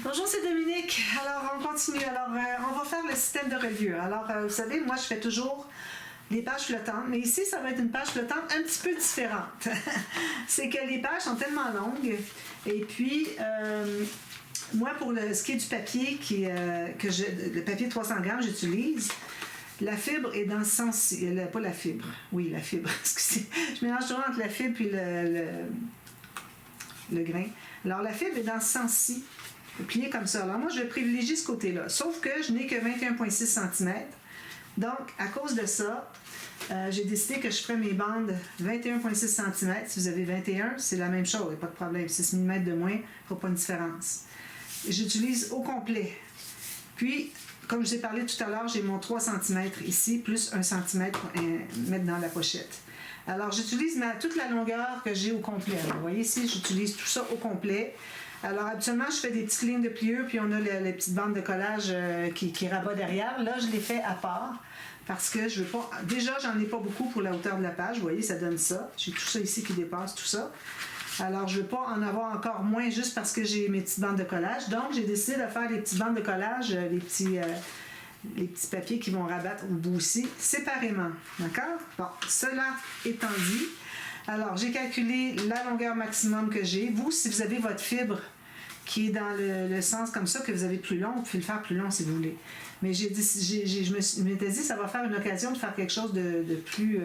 Bonjour, c'est Dominique. Alors, on continue. Alors, on va faire le système de reliure. Alors, vous savez, moi, je fais toujours les pages flottantes, mais ici, ça va être une page flottante un petit peu différente. C'est que les pages sont tellement longues. Et puis, moi, pour ce qui est du papier, le papier de 300 grammes, j'utilise. La fibre est dans le sens... Pas la fibre. Oui, la fibre. Excusez. Je mélange toujours entre la fibre et le grain. Alors, la fibre est dans ce sens-ci. Plié comme ça. Alors, moi, je vais privilégier ce côté-là. Sauf que je n'ai que 21,6 cm. Donc, à cause de ça, j'ai décidé que je ferais mes bandes 21,6 cm. Si vous avez 21, c'est la même chose. Il n'y a pas de problème. 6 mm de moins, il ne fera pas une différence. J'utilise au complet. Puis, comme je vous ai parlé tout à l'heure, j'ai mon 3 cm ici, plus 1 cm pour mettre dans la pochette. Alors, j'utilise toute la longueur que j'ai au complet. Alors, vous voyez ici, j'utilise tout ça au complet. Alors, habituellement, je fais des petites lignes de pliure, puis on a les petites bandes de collage qui rabat derrière. Là, je les fais à part, parce que je veux pas... Déjà, j'en ai pas beaucoup pour la hauteur de la page. Vous voyez, ça donne ça. J'ai tout ça ici qui dépasse tout ça. Alors, je veux pas en avoir encore moins juste parce que j'ai mes petites bandes de collage. Donc, j'ai décidé de faire les petites bandes de collage, les petits papiers qui vont rabattre au bout aussi, séparément. D'accord? Bon, cela étant dit, alors, j'ai calculé la longueur maximum que j'ai. Vous, si vous avez votre fibre qui est dans le sens comme ça, que vous avez plus long, vous pouvez le faire plus long si vous voulez. Mais je m'étais dit, ça va faire une occasion de faire quelque chose de plus...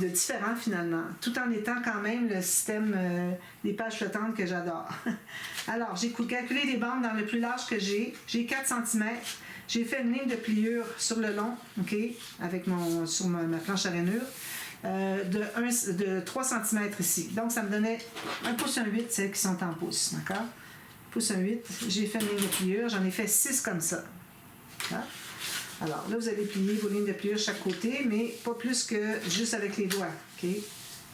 de différent finalement, tout en étant quand même le système des pages flottantes que j'adore. Alors, j'ai calculé les bandes dans le plus large que j'ai. J'ai 4 cm. J'ai fait une ligne de pliure sur le long, OK, avec sur ma planche à rainure. De 3 cm ici. Donc, ça me donnait 1 pouce 1 8, celles qui sont en pouces, d'accord? Pouce 1 8, j'ai fait une ligne de pliure, j'en ai fait 6 comme ça. D'accord? Alors, là, vous allez plier vos lignes de pliure chaque côté, mais pas plus que juste avec les doigts, OK?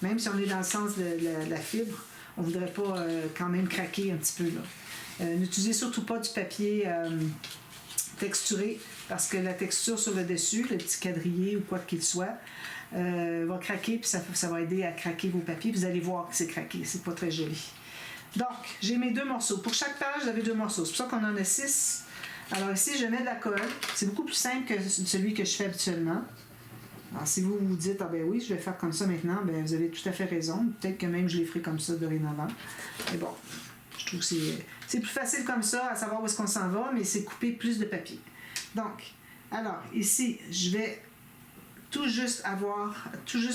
Même si on est dans le sens de la fibre, on ne voudrait pas quand même craquer un petit peu, là. N'utilisez surtout pas du papier texturé, parce que la texture sur le dessus, le petit quadrillé ou quoi qu'il soit, va craquer, puis ça va aider à craquer vos papiers. Vous allez voir que c'est craqué, c'est pas très joli. Donc, j'ai mes 2 morceaux. Pour chaque page, vous avez 2 morceaux. C'est pour ça qu'on en a 6. Alors ici, je mets de la colle. C'est beaucoup plus simple que celui que je fais habituellement. Alors, si vous vous dites, ah ben oui, je vais faire comme ça maintenant, ben vous avez tout à fait raison. Peut-être que même je les ferai comme ça dorénavant. Mais bon, je trouve que c'est plus facile comme ça, à savoir où est-ce qu'on s'en va, mais c'est couper plus de papier. Donc, alors, ici, je vais tout juste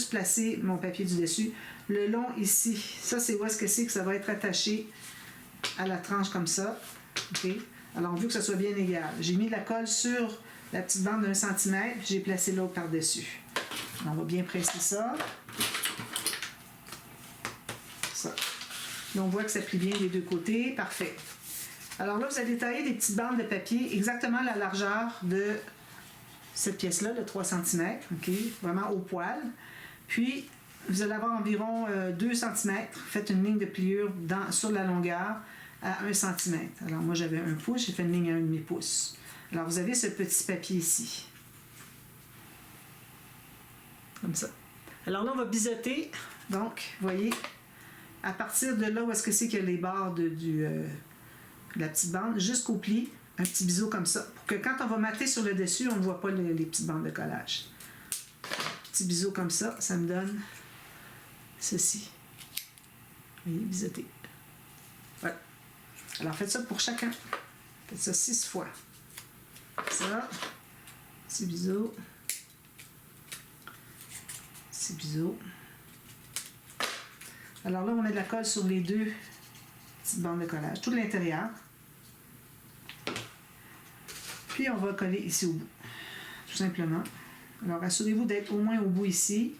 placer mon papier du dessus. Le long ici, ça c'est où est-ce que ça va être attaché à la tranche comme ça. OK? Alors, on veut que ça soit bien égal. J'ai mis de la colle sur la petite bande d'1 cm, puis j'ai placé l'autre par-dessus. On va bien presser ça. Ça. Là, on voit que ça plie bien des deux côtés. Parfait. Alors là, vous allez tailler des petites bandes de papier exactement la largeur de cette pièce-là, de 3 cm, OK? Vraiment au poil. Puis, vous allez avoir environ 2 cm. Faites une ligne de pliure sur la longueur à 1 cm. Alors, moi, j'avais 1 pouce, j'ai fait une ligne à 1,5 pouce. Alors, vous avez ce petit papier ici. Comme ça. Alors là, on va biseauter. Donc, vous voyez, à partir de là où est-ce que c'est qu'il y a les barres de la petite bande, jusqu'au pli, un petit biseau comme ça, pour que quand on va mater sur le dessus, on ne voit pas les petites bandes de collage. Petit biseau comme ça, ça me donne ceci. Vous voyez, biseauter. Voilà. Alors, faites ça pour chacun. Faites ça 6 fois. Ça, petit biseau. Petit biseau. Alors là, on met de la colle sur les 2 petites bandes de collage, tout l'intérieur. Puis on va coller ici au bout, tout simplement. Alors assurez-vous d'être au moins au bout ici.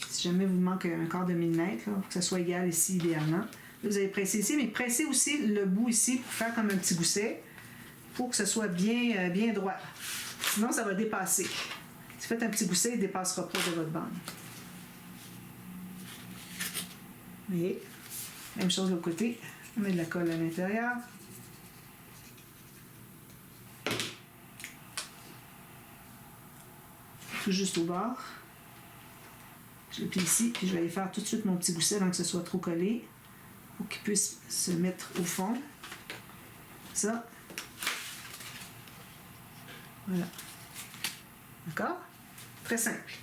Si jamais vous manque un quart de millimètre, là, pour que ça soit égal ici idéalement. Là, vous allez presser ici, mais pressez aussi le bout ici pour faire comme un petit gousset, pour que ce soit bien, bien droit. Sinon, ça va dépasser. Si vous faites un petit gousset, il ne dépassera pas de votre bande. Vous voyez? Même chose de l'autre côté. On met de la colle à l'intérieur. Tout juste au bord. Je le plie ici, puis je vais aller faire tout de suite mon petit gousset avant que ce soit trop collé, pour qu'il puisse se mettre au fond. ça. Voilà. D'accord? Très simple.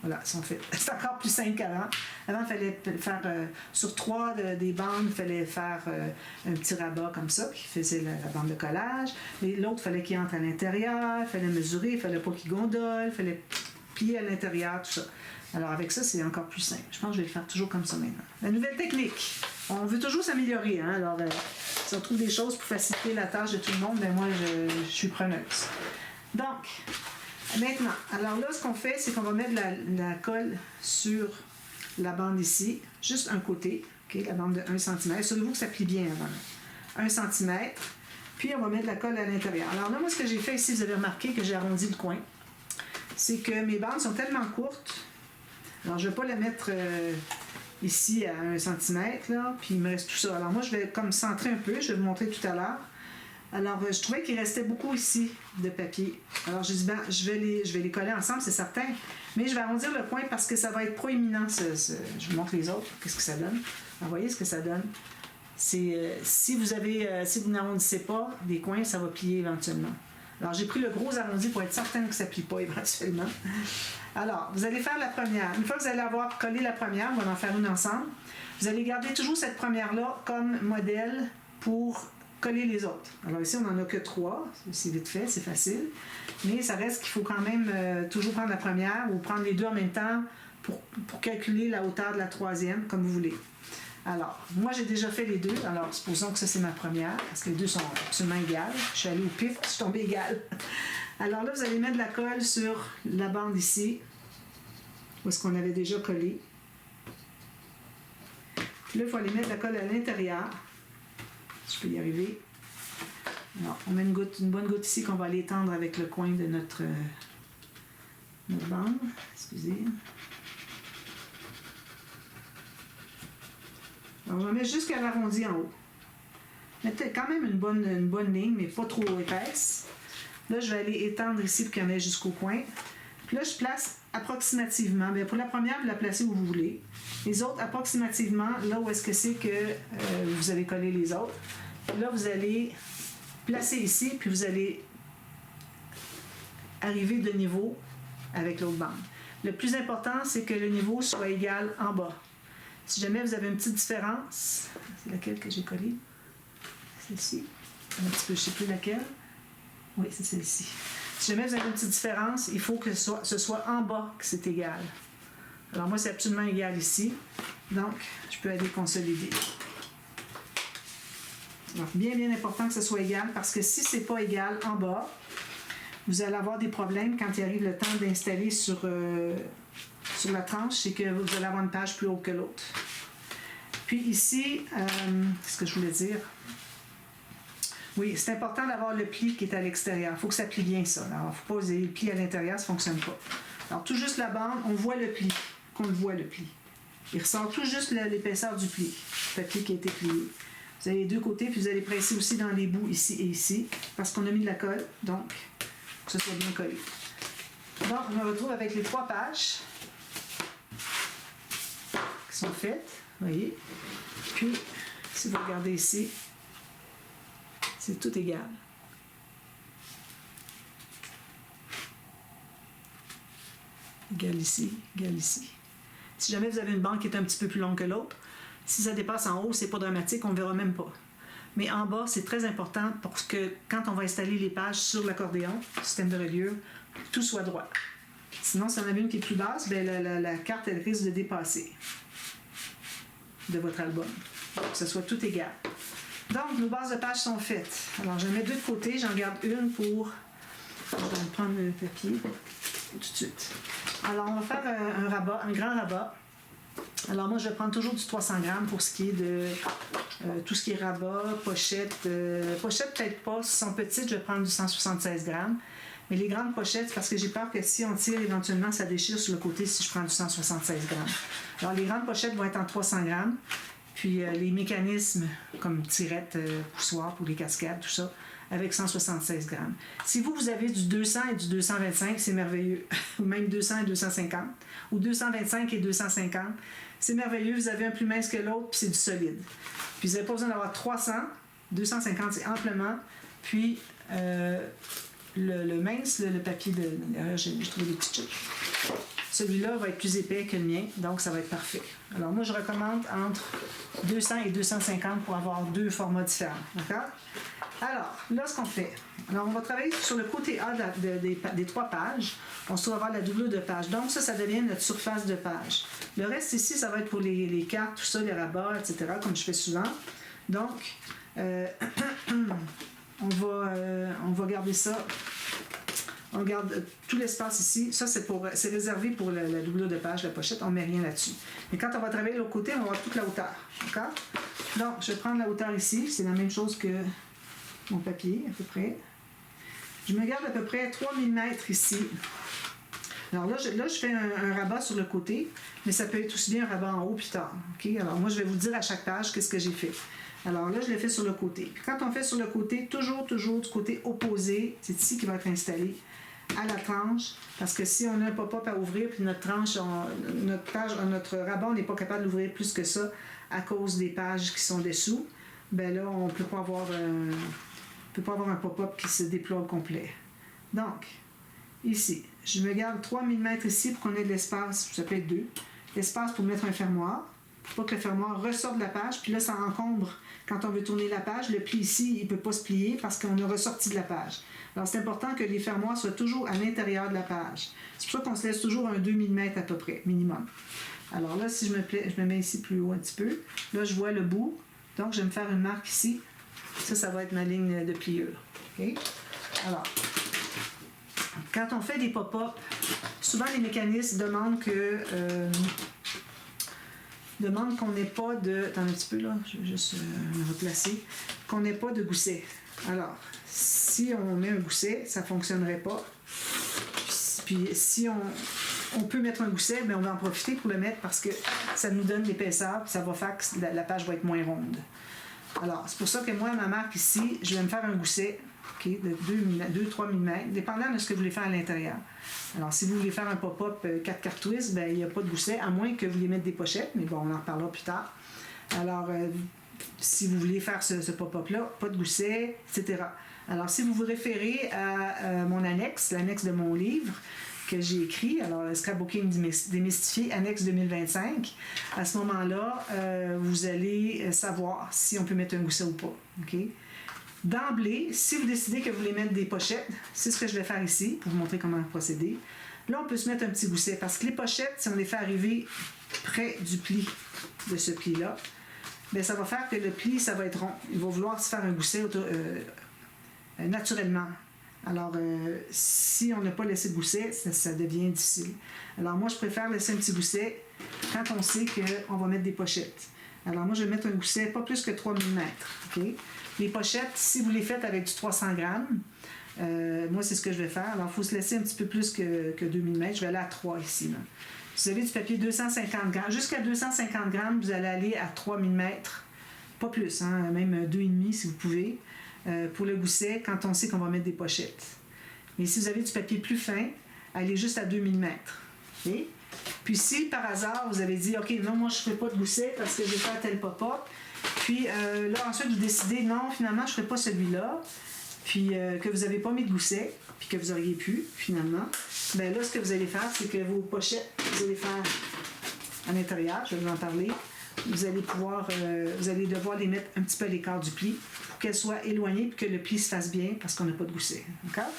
Voilà, c'est encore plus simple qu'avant. Avant, il fallait faire sur 3 des bandes, il fallait faire un petit rabat comme ça, qui faisait la bande de collage. Mais l'autre, il fallait qu'il entre à l'intérieur, il fallait mesurer, il fallait pas qu'il gondole, il fallait plier à l'intérieur, tout ça. Alors avec ça, c'est encore plus simple. Je pense que je vais le faire toujours comme ça maintenant. La nouvelle technique. On veut toujours s'améliorer. Hein? Alors, si on trouve des choses pour faciliter la tâche de tout le monde, ben moi, je suis preneuse. Donc, maintenant, alors là, ce qu'on fait, c'est qu'on va mettre la colle sur la bande ici, juste un côté, okay, la bande de 1 cm. Assurez-vous que ça plie bien avant. 1 cm. Puis, on va mettre la colle à l'intérieur. Alors là, moi, ce que j'ai fait ici, vous avez remarqué que j'ai arrondi le coin. C'est que mes bandes sont tellement courtes. Alors, je ne vais pas la mettre ici à 1 cm, là, puis il me reste tout ça. Alors, moi, je vais comme centrer un peu. Je vais vous montrer tout à l'heure. Alors, je trouvais qu'il restait beaucoup ici de papier. Alors, j'ai dit, ben, je vais les coller ensemble, c'est certain. Mais je vais arrondir le coin parce que ça va être proéminent. Je vous montre les autres, qu'est-ce que ça donne. Alors, voyez ce que ça donne. C'est, si vous n'arrondissez pas des coins, ça va plier éventuellement. Alors, j'ai pris le gros arrondi pour être certaine que ça ne plie pas éventuellement. Alors, vous allez faire la première. Une fois que vous allez avoir collé la première, on va en faire une ensemble. Vous allez garder toujours cette première-là comme modèle pour coller les autres. Alors ici, on n'en a que 3. C'est vite fait, c'est facile. Mais ça reste qu'il faut quand même toujours prendre la première ou prendre les deux en même temps pour calculer la hauteur de la troisième, comme vous voulez. Alors, moi, j'ai déjà fait les deux. Alors, supposons que ça, c'est ma première, parce que les deux sont absolument égales. Je suis allée au pif, je suis tombée égale. Alors là, vous allez mettre de la colle sur la bande ici, où est-ce qu'on avait déjà collé. Puis là, il faut aller mettre de la colle à l'intérieur. Je peux y arriver. Alors, on met une bonne goutte ici qu'on va aller étendre avec le coin de notre bande. Excusez. Alors, je vais mettre jusqu'à l'arrondi en haut. Mettez quand même une bonne ligne, mais pas trop épaisse. Là, je vais aller étendre ici pour qu'il y en ait jusqu'au coin. Puis là, je place approximativement. Bien, pour la première, vous la placez où vous voulez. Les autres, approximativement, là où est-ce que c'est que vous avez collé les autres. Puis là, vous allez placer ici, puis vous allez arriver de niveau avec l'autre bande. Le plus important, c'est que le niveau soit égal en bas. Si jamais vous avez une petite différence, c'est laquelle que j'ai collée? Celle-ci. Un petit peu, je ne sais plus laquelle. Oui, c'est celle-ci. Si jamais vous avez une petite différence, il faut que ce soit en bas que c'est égal. Alors moi, c'est absolument égal ici. Donc, je peux aller consolider. Alors, bien important que ce soit égal, parce que si ce n'est pas égal en bas, vous allez avoir des problèmes quand il arrive le temps d'installer sur la tranche, c'est que vous allez avoir une page plus haute que l'autre. Puis ici, ce que je voulais dire, oui, c'est important d'avoir le pli qui est à l'extérieur. Il faut que ça plie bien, ça. Alors, il ne faut pas que vous ayez le pli à l'intérieur, ça ne fonctionne pas. Alors, tout juste la bande, on voit le pli, qu'on le voit, le pli. Il ressort tout juste l'épaisseur du pli, le papier qui a été plié. Vous avez les deux côtés, puis vous allez presser aussi dans les bouts, ici et ici, parce qu'on a mis de la colle, donc, que ce soit bien collé. Donc, on me retrouve avec les 3 pages qui sont faites, vous voyez. Puis, si vous regardez ici, c'est tout égal. Égal ici, égal ici. Si jamais vous avez une bande qui est un petit peu plus longue que l'autre, si ça dépasse en haut, c'est pas dramatique, on ne verra même pas. Mais en bas, c'est très important pour que quand on va installer les pages sur l'accordéon, système de reliure, tout soit droit. Sinon, si on en a une qui est plus basse, bien, la carte, elle risque de dépasser de votre album. Donc, que ce soit tout égal. Donc, nos bases de pages sont faites. Alors, je mets deux de côté, j'en garde une pour... Je vais prendre le papier tout de suite. Alors, on va faire un rabat, un grand rabat. Alors, moi, je vais prendre toujours du 300 grammes pour ce qui est de tout ce qui est rabat, pochette. Pochette, peut-être pas. Si sont petites, je vais prendre du 176 grammes. Mais les grandes pochettes, c'est parce que j'ai peur que si on tire, éventuellement, ça déchire sur le côté si je prends du 176 grammes. Alors, les grandes pochettes vont être en 300 grammes. Puis les mécanismes comme tirette, poussoir pour les cascades, tout ça, avec 176 grammes. Si vous avez du 200 et du 225, c'est merveilleux. Ou même 200 et 250. Ou 225 et 250. C'est merveilleux. Vous avez un plus mince que l'autre, puis c'est du solide. Puis vous n'avez pas besoin d'avoir 300. 250, c'est amplement. Puis, le mince, le papier de... J'ai trouvé des petites choses. Celui-là va être plus épais que le mien, donc ça va être parfait. Alors, moi, je recommande entre 200 et 250 pour avoir deux formats différents. D'accord? Alors, là, ce qu'on fait, alors on va travailler sur le côté A des 3 pages. On se trouve avoir la doublure de page. Donc, ça devient notre surface de page. Le reste ici, ça va être pour les cartes, tout ça, les rabats, etc., comme je fais souvent. Donc, on va garder ça. On garde tout l'espace ici. Ça, c'est réservé pour la doublure de page, la pochette. On ne met rien là-dessus. Mais quand on va travailler de l'autre côté, on va avoir toute la hauteur. D'accord? Donc, je vais prendre la hauteur ici. C'est la même chose que mon papier, à peu près. Je me garde à peu près 3 mm ici. Alors là, je fais un rabat sur le côté, mais ça peut être aussi bien un rabat en haut plus tard. Okay? Alors moi, je vais vous dire à chaque page qu'est-ce que j'ai fait. Alors là, je l'ai fait sur le côté. Puis quand on fait sur le côté, toujours du côté opposé, c'est ici qui va être installé, à la tranche, parce que si on a un pop-up à ouvrir, puis notre rabat, on n'est pas capable d'ouvrir plus que ça à cause des pages qui sont dessous, ben là, on ne peut pas avoir un pop-up qui se déploie au complet. Donc, ici, je me garde 3 mm ici pour qu'on ait de l'espace, ça peut être 2, l'espace pour mettre un fermoir, pour pas que le fermoir ressorte de la page, puis là, ça encombre. Quand on veut tourner la page, le pli ici, il ne peut pas se plier parce qu'on a ressorti de la page. Alors, c'est important que les fermoirs soient toujours à l'intérieur de la page. C'est pour ça qu'on se laisse toujours un 2 mm à peu près, minimum. Alors là, si je me mets ici plus haut un petit peu, là, je vois le bout. Donc, je vais me faire une marque ici. Ça va être ma ligne de pliure. Okay? Alors, quand on fait des pop-up, souvent les mécanismes demandent qu'on n'ait pas de... Attends un petit peu là, je vais juste me replacer. Qu'on n'ait pas de gousset. Alors, si on met un gousset, ça ne fonctionnerait pas. Puis si on peut mettre un gousset, bien, on va en profiter pour le mettre parce que ça nous donne l'épaisseur, puis ça va faire que la page va être moins ronde. Alors, c'est pour ça que moi, ma marque ici, je vais me faire un gousset de 2-3 mm, dépendant de ce que vous voulez faire à l'intérieur. Alors, si vous voulez faire un pop-up 4 cartes twist, ben, il n'y a pas de gousset, à moins que vous voulez mettre des pochettes, mais bon, on en reparlera plus tard. Alors, si vous voulez faire ce pop-up-là, pas de gousset, etc. Alors, si vous vous référez à mon annexe, l'annexe de mon livre que j'ai écrit, alors le Scrapbooking démystifié, annexe 2025, à ce moment-là, vous allez savoir si on peut mettre un gousset ou pas. Okay? D'emblée, si vous décidez que vous voulez mettre des pochettes, c'est ce que je vais faire ici, pour vous montrer comment procéder. Là, on peut se mettre un petit gousset, parce que les pochettes, si on les fait arriver près du pli de ce pli-là, bien, ça va faire que le pli, ça va être rond. Il va vouloir se faire un gousset naturellement. Alors, si on n'a pas laissé de gousset, ça devient difficile. Alors, moi, je préfère laisser un petit gousset quand on sait qu'on va mettre des pochettes. Alors, moi, je vais mettre un gousset pas plus que 3 mm. Okay? Les pochettes, si vous les faites avec du 300 grammes, moi, c'est ce que je vais faire. Alors, il faut se laisser un petit peu plus que 2 mm. Je vais aller à 3 ici. Là. Si vous avez du papier 250 grammes, jusqu'à 250 grammes, vous allez aller à 3 mm. Pas plus, hein? Même 2,5 si vous pouvez. Pour le gousset, quand on sait qu'on va mettre des pochettes. Mais si vous avez du papier plus fin, allez juste à 2 mm. Okay? Puis si, par hasard, vous avez dit « OK, non, moi, je ne fais pas de gousset parce que je vais faire tel pop-up. » Puis là, ensuite, vous décidez « Non, finalement, je ne ferai pas celui-là. » Puis que vous n'avez pas mis de gousset, puis que vous auriez pu, finalement. Bien là, ce que vous allez faire, c'est que vos pochettes, vous allez faire à l'intérieur, je vais vous en parler. Vous allez devoir les mettre un petit peu à l'écart du pli pour qu'elles soient éloignées et que le pli se fasse bien parce qu'on n'a pas de gousset. D'accord?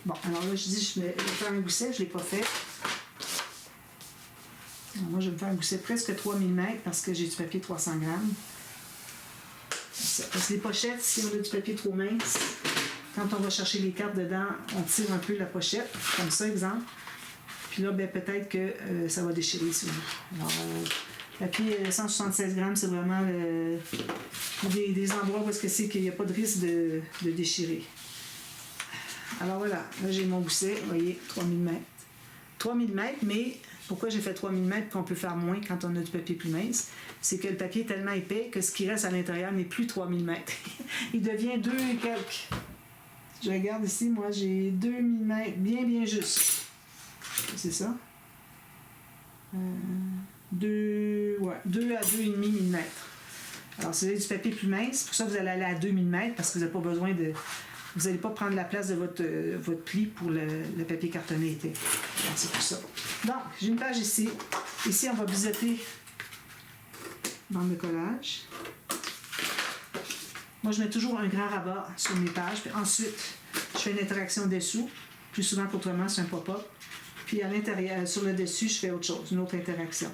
Bon, alors là, je dis, je vais faire un gousset, je ne l'ai pas fait. Alors, moi, je vais me faire un gousset presque 3 mm parce que j'ai du papier 300 grammes. Parce que les pochettes, si on a du papier trop mince, quand on va chercher les cartes dedans, on tire un peu la pochette, comme ça, exemple. Puis là, ben, peut-être que ça va déchirer souvent. Alors, papier 176 grammes, c'est vraiment des endroits où est-ce que c'est qu'il n'y a pas de risque de déchirer. Alors voilà, là j'ai mon gousset, vous voyez, 3 mm. 3 mm, mais pourquoi j'ai fait 3 mm qu'on peut faire moins quand on a du papier plus mince? C'est que le papier est tellement épais que ce qui reste à l'intérieur n'est plus 3 mm. Il devient 2 et quelques. Je regarde ici, moi j'ai 2 mm, bien juste. C'est ça? 2 à 2,5 mm. Alors, si vous avez du papier plus mince, pour ça, vous allez aller à 2 mm parce que vous n'avez pas besoin de... Vous n'allez pas prendre la place de votre pli pour le papier cartonné épais. Alors, c'est pour ça. Donc, j'ai une page ici. Ici, on va biseauter bande de collage. Moi, je mets toujours un grand rabat sur mes pages. Puis ensuite, je fais une interaction dessous. Plus souvent qu'autrement, c'est un pop-up. Puis à l'intérieur, sur le dessus, je fais autre chose, une autre interaction.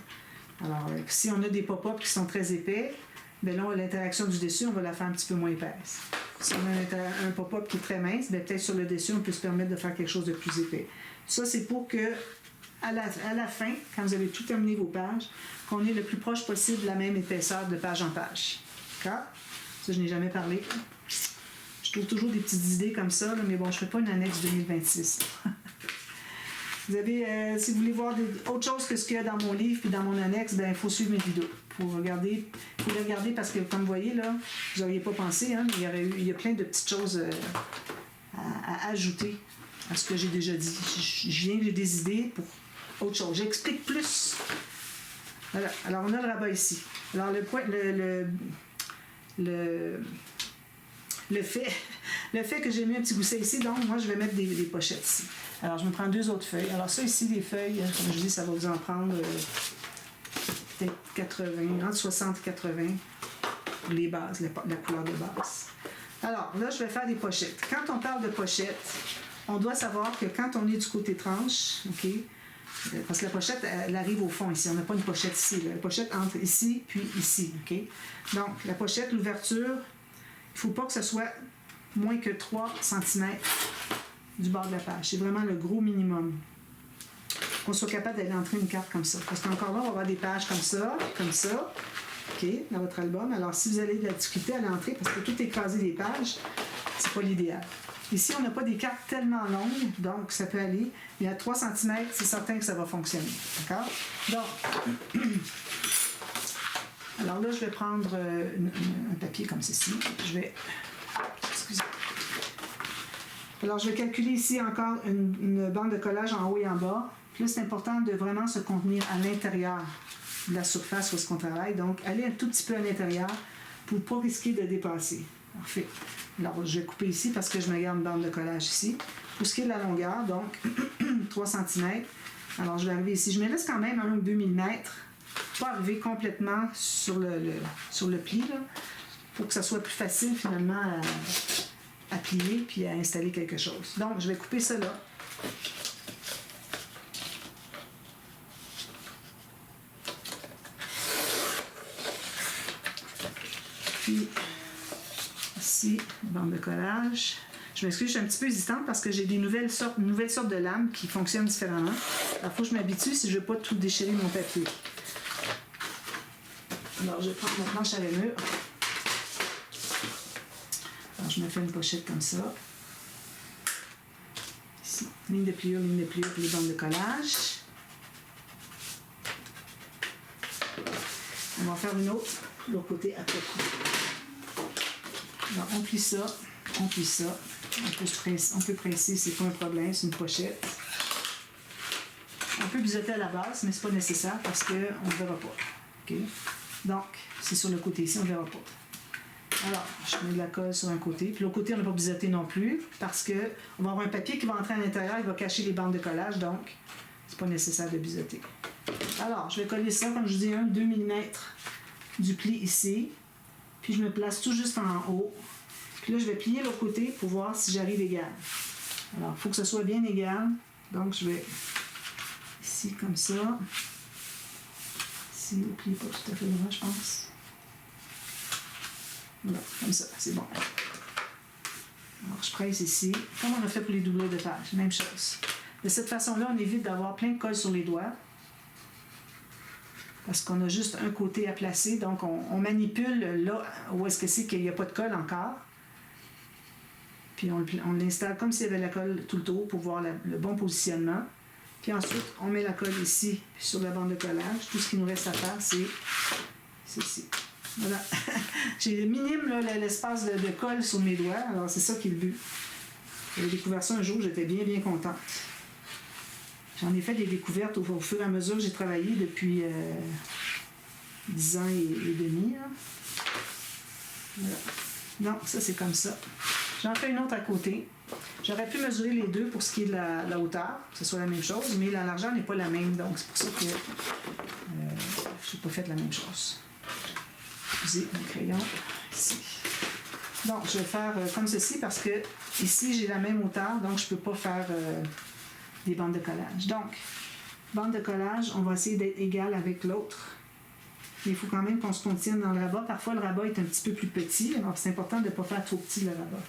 Alors, si on a des pop-up qui sont très épais, bien là, l'interaction du dessus, on va la faire un petit peu moins épaisse. Si on a un pop-up qui est très mince, bien peut-être sur le dessus, on peut se permettre de faire quelque chose de plus épais. Ça, c'est pour que, à la fin, quand vous avez tout terminé vos pages, qu'on ait le plus proche possible la même épaisseur de page en page. D'accord? Ça, je n'ai jamais parlé. Je trouve toujours des petites idées comme ça, là, mais bon, je ne fais pas une annexe 2026. Vous avez, si vous voulez voir autre chose que ce qu'il y a dans mon livre et dans mon annexe, ben il faut suivre mes vidéos. Il faut les regarder parce que, comme vous voyez, là, vous n'auriez pas pensé, hein, mais il y a plein de petites choses à ajouter à ce que j'ai déjà dit. Je viens de des idées pour autre chose. J'explique plus. Voilà. Alors, on a le rabat ici. Alors, le fait que j'ai mis un petit gousset ici, donc moi je vais mettre des pochettes ici. Alors je me prends 2 autres feuilles. Alors ça ici, les feuilles, comme je dis, ça va vous en prendre peut-être 80, entre 60 et 80 pour les bases, la couleur de base. Alors là, je vais faire des pochettes. Quand on parle de pochettes, on doit savoir que quand on est du côté tranche, OK, parce que la pochette, elle arrive au fond ici. On n'a pas une pochette ici. La pochette entre ici puis ici, OK? Donc, la pochette, l'ouverture, il ne faut pas que ce soit moins que 3 cm du bord de la page. C'est vraiment le gros minimum. Qu'on soit capable d'aller entrer une carte comme ça. Parce qu'encore là, on va avoir des pages comme ça, OK, dans votre album. Alors, si vous avez de la difficulté à l'entrer, parce que tout écraser les pages, c'est pas l'idéal. Ici, on n'a pas des cartes tellement longues, donc ça peut aller. Mais à 3 cm, c'est certain que ça va fonctionner. D'accord? Donc, alors là, je vais prendre un papier comme ceci. Excusez. Alors, je vais calculer ici encore une bande de collage en haut et en bas. Puis là, c'est important de vraiment se contenir à l'intérieur de la surface où est-ce qu'on travaille. Donc, aller un tout petit peu à l'intérieur pour ne pas risquer de dépasser. Parfait. Alors, je vais couper ici parce que je me garde une bande de collage ici. Pour ce qui est de la longueur, donc 3 cm. Alors, je vais arriver ici. Je me laisse quand même 1 ou 2 mm. Pas arriver complètement sur le pli, là, pour que ça soit plus facile finalement à plier puis à installer quelque chose. Donc, je vais couper ça là. Puis, ici, bande de collage. Je m'excuse, je suis un petit peu hésitante parce que j'ai des nouvelles sortes de lames qui fonctionnent différemment. Alors, il faut que je m'habitue si je ne veux pas tout déchirer mon papier. Alors, je vais prendre ma planche à rainure. Alors, je me fais une pochette comme ça. Ici, ligne de pliure pour les bandes de collage. On va en faire une autre, de l'autre côté après coup. Alors, on plie ça. On peut presser, c'est pas un problème, c'est une pochette. On peut biseauter à la base, mais c'est pas nécessaire parce qu'on ne verra pas. OK? Donc, c'est sur le côté ici, on ne verra pas. Alors, je mets de la colle sur un côté. Puis l'autre côté, on n'a pas biseauté non plus parce qu'on va avoir un papier qui va entrer à l'intérieur, il va cacher les bandes de collage, donc c'est pas nécessaire de biseauter. Alors, je vais coller ça, comme je vous dis, 2 mm du pli ici. Puis je me place tout juste en haut. Puis là, je vais plier l'autre côté pour voir si j'arrive égal. Alors, il faut que ce soit bien égal. Donc, je vais ici, comme ça. Ici, le pli n'est pas tout à fait droit, je pense. Voilà, comme ça, c'est bon. Alors, je presse ici. Comme on a fait pour les doublures de page, même chose. De cette façon-là, on évite d'avoir plein de colle sur les doigts. Parce qu'on a juste un côté à placer. Donc, on manipule là où est-ce que c'est qu'il n'y a pas de colle encore. Puis on l'installe comme s'il y avait la colle tout le tour pour voir le bon positionnement. Puis ensuite, on met la colle ici, puis sur la bande de collage. Tout ce qui nous reste à faire, c'est ici. Voilà. J'ai minime l'espace de colle sur mes doigts. Alors, c'est ça qui est le but. J'ai découvert ça un jour, j'étais bien, bien contente. J'en ai fait des découvertes au fur et à mesure que j'ai travaillé depuis 10 ans et demi. Là. Voilà. Donc, ça, c'est comme ça. J'en fais une autre à côté. J'aurais pu mesurer les deux pour ce qui est de la hauteur, que ce soit la même chose, mais la largeur n'est pas la même, donc c'est pour ça que je n'ai pas fait la même chose. J'ai mon crayon ici. Donc, je vais faire comme ceci parce que ici, j'ai la même hauteur, donc je ne peux pas faire des bandes de collage. Donc, bande de collage, on va essayer d'être égal avec l'autre. Mais il faut quand même qu'on se contienne dans le rabat. Parfois, le rabat est un petit peu plus petit, alors c'est important de ne pas faire trop petit le rabat.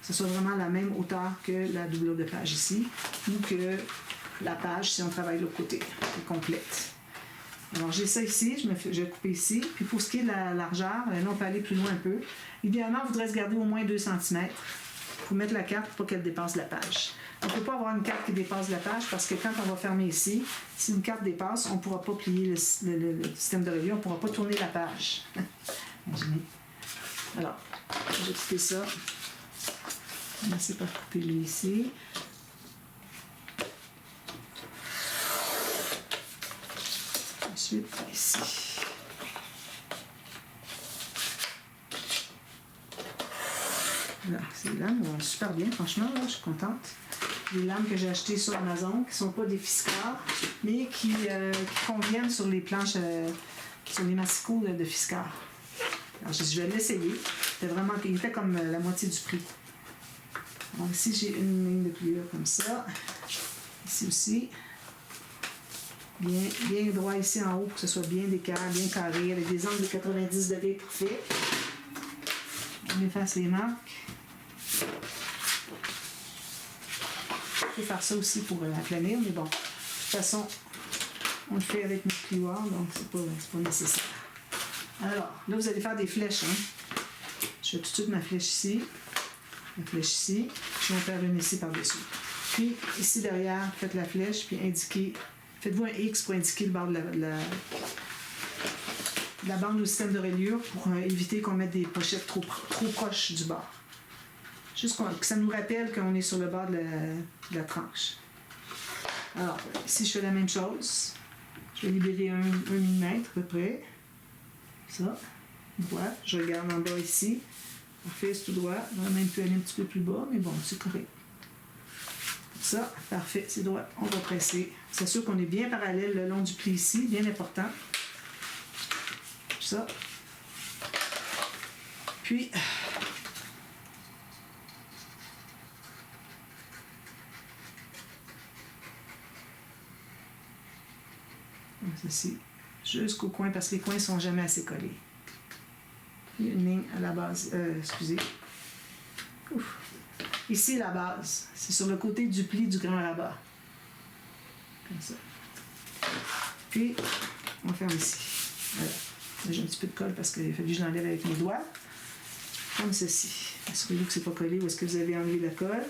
Que ce soit vraiment la même hauteur que la doublure de page ici, ou que la page, si on travaille de l'autre côté, est complète. Alors, j'ai ça ici, je vais couper ici. Puis pour ce qui est de la largeur, là, on peut aller plus loin un peu. Idéalement, on voudrait se garder au moins 2 cm pour mettre la carte pour pas qu'elle dépasse la page. On ne peut pas avoir une carte qui dépasse la page parce que quand on va fermer ici, si une carte dépasse, on ne pourra pas plier le système de reliure, on ne pourra pas tourner la page. Imaginez. Alors, je vais couper ça. On va essayer par couper lui ici. Ensuite, ici. Là, ces lames vont super bien, franchement, là, je suis contente. Les lames que j'ai achetées sur Amazon, qui ne sont pas des Fiskars, mais qui conviennent sur les planches, sur les massicots de Fiskars. Alors, je vais l'essayer. Il était comme la moitié du prix. Donc, ici, j'ai une ligne de pliure comme ça. Ici aussi. Bien droit ici en haut pour que ce soit bien décalé, bien carré, avec des angles de 90 degrés parfaits. On efface les marques. Je peux faire ça aussi pour l'aplanir, mais bon, de toute façon, on le fait avec notre plioir, donc c'est pas nécessaire. Alors, là, vous allez faire des flèches. Hein? Je fais tout de suite ma flèche ici, ma flèche ici, je vais en faire une ici par-dessus. Puis, ici derrière, faites la flèche, puis faites-vous un X pour indiquer le bord de la bande au système de reliure pour éviter qu'on mette des pochettes trop proches du bord. Juste que ça nous rappelle qu'on est sur le bord de la tranche. Alors, ici, je fais la même chose. Je vais libérer 1 mm à peu près. Ça, droit. Je regarde en bas ici. Parfait, c'est tout droit. On va même pu aller un petit peu plus bas, mais bon, c'est correct. Ça, parfait, c'est droit. On va presser. C'est sûr qu'on est bien parallèle le long du pli ici, bien important. Ça. Puis, ceci, jusqu'au coin, parce que les coins ne sont jamais assez collés. Il y a une ligne à la base, excusez. Ouf. Ici, la base, c'est sur le côté du pli du grand rabat. Comme ça. Puis, on ferme ici. Voilà. Là, j'ai un petit peu de colle parce qu'il a fallu que je l'enlève avec mes doigts. Comme ceci. Assurez-vous que ce n'est pas collé ou est-ce que vous avez enlevé la colle.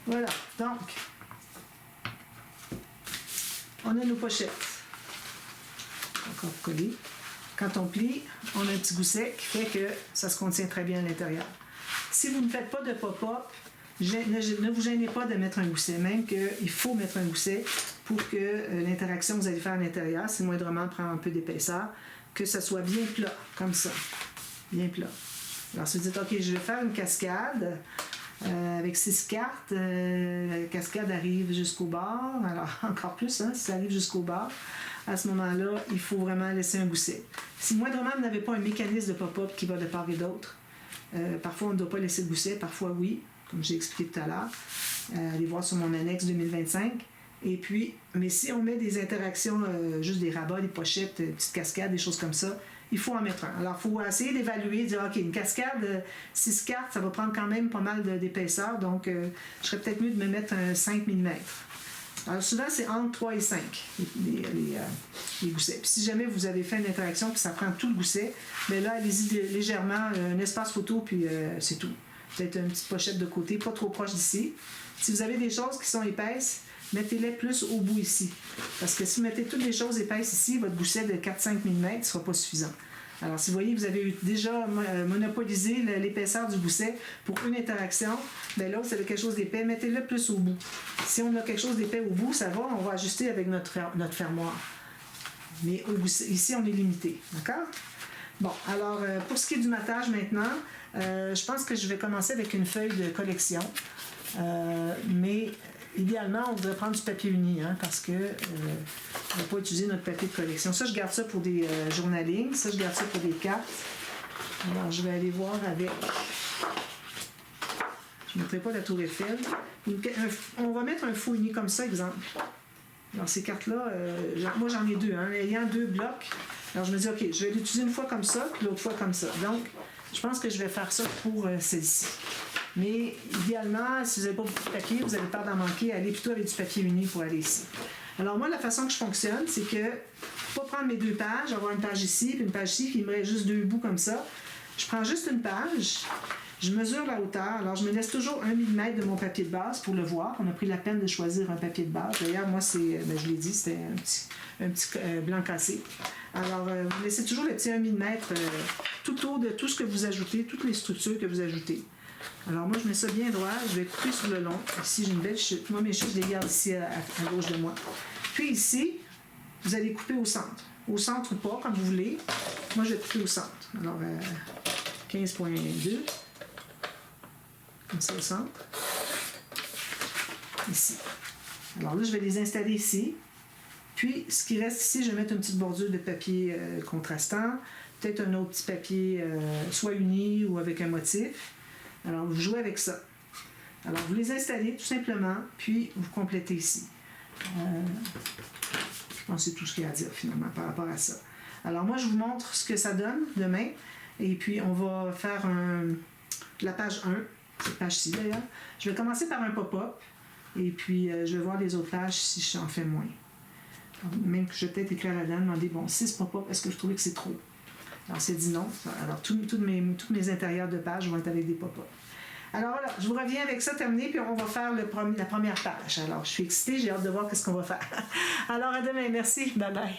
Voilà, donc, on a nos pochettes. Encore collées. Quand on plie, on a un petit gousset qui fait que ça se contient très bien à l'intérieur. Si vous ne faites pas de pop-up, ne vous gênez pas de mettre un gousset, même qu'il faut mettre un gousset pour que l'interaction que vous allez faire à l'intérieur, c'est moindrement prendre un peu d'épaisseur, que ça soit bien plat, comme ça. Bien plat. Alors, si vous dites, OK, je vais faire une cascade, avec 6 cartes, la cascade arrive jusqu'au bord, alors encore plus, hein, si ça arrive jusqu'au bord, à ce moment-là, il faut vraiment laisser un gousset. Si moindrement vous n'avez pas un mécanisme de pop-up qui va de part et d'autre, parfois on ne doit pas laisser le gousset, parfois oui, comme j'ai expliqué tout à l'heure. Allez voir sur mon annexe 2025. Et puis, mais si on met des interactions, juste des rabats, des pochettes, des petites cascades, des choses comme ça, il faut en mettre un. Alors, il faut essayer d'évaluer, dire, OK, une cascade, 6 cartes, ça va prendre quand même pas mal d'épaisseur, donc je serais peut-être mieux de me mettre un 5 mm. Alors, souvent, c'est entre 3 et 5, les goussets. Puis si jamais vous avez fait une interaction, puis ça prend tout le gousset, bien là, allez-y légèrement, un espace photo, puis c'est tout. Peut-être une petite pochette de côté, pas trop proche d'ici. Si vous avez des choses qui sont épaisses, mettez-les plus au bout ici. Parce que si vous mettez toutes les choses épaisses ici, votre gousset de 4-5 mm ne sera pas suffisant. Alors, si vous voyez que vous avez déjà monopolisé l'épaisseur du gousset pour une interaction, bien là, vous avez quelque chose d'épais, mettez-le plus au bout. Si on a quelque chose d'épais au bout, ça va, on va ajuster avec notre fermoir. Mais au gousset, ici, on est limité. D'accord? Bon, alors, pour ce qui est du matage maintenant, je pense que je vais commencer avec une feuille de collection. Mais idéalement, on devrait prendre du papier uni, hein, parce que on ne va pas utiliser notre papier de collection. Ça, je garde ça pour des journalings. Ça, je garde ça pour des cartes. Alors, je vais aller voir avec... Je ne mettrai pas la tour Eiffel. On va mettre un faux uni comme ça, exemple. Alors, ces cartes-là, moi, j'en ai deux. Hein, ayant deux blocs, alors je me dis, OK, je vais l'utiliser une fois comme ça, puis l'autre fois comme ça. Donc, je pense que je vais faire ça pour celle-ci. Mais idéalement, si vous n'avez pas beaucoup de papier, vous avez peur d'en manquer, allez plutôt avec du papier uni pour aller ici. Alors moi, la façon que je fonctionne, c'est que pour pas prendre mes deux pages, avoir une page ici, puis une page ici, puis il me reste juste deux bouts comme ça, je prends juste une page, je mesure la hauteur, alors je me laisse toujours 1 mm de mon papier de base pour le voir. On a pris la peine de choisir un papier de base. D'ailleurs, moi, je l'ai dit, c'était un petit blanc cassé. Alors, vous laissez toujours le petit 1 mm tout autour de tout ce que vous ajoutez, toutes les structures que vous ajoutez. Alors, moi, je mets ça bien droit, je vais couper sur le long. Ici, j'ai une belle chute. Moi, mes chutes, je les garde ici à gauche de moi. Puis ici, vous allez couper au centre. Au centre ou pas, comme vous voulez. Moi, je vais couper au centre. Alors, 15,2. Comme ça, au centre. Ici. Alors là, je vais les installer ici. Puis, ce qui reste ici, je vais mettre une petite bordure de papier contrastant. Peut-être un autre petit papier, soit uni ou avec un motif. Alors, vous jouez avec ça. Alors, vous les installez tout simplement, puis vous complétez ici. Je pense que c'est tout ce qu'il y a à dire, finalement, par rapport à ça. Alors, moi, je vous montre ce que ça donne demain. Et puis, on va faire la page 1, cette page-ci d'ailleurs. Je vais commencer par un pop-up. Et puis, je vais voir les autres pages si j'en fais moins. Même que je vais peut-être écrire là-dedans, demander, bon, 6 pop-up, est-ce que je trouvais que c'est trop? Alors, c'est dit non. Alors, tous mes intérieurs de page vont être avec des pop-up. Alors, voilà, je vous reviens avec ça terminé, puis on va faire la première page. Alors, je suis excitée, j'ai hâte de voir ce qu'on va faire. Alors, à demain. Merci. Bye-bye.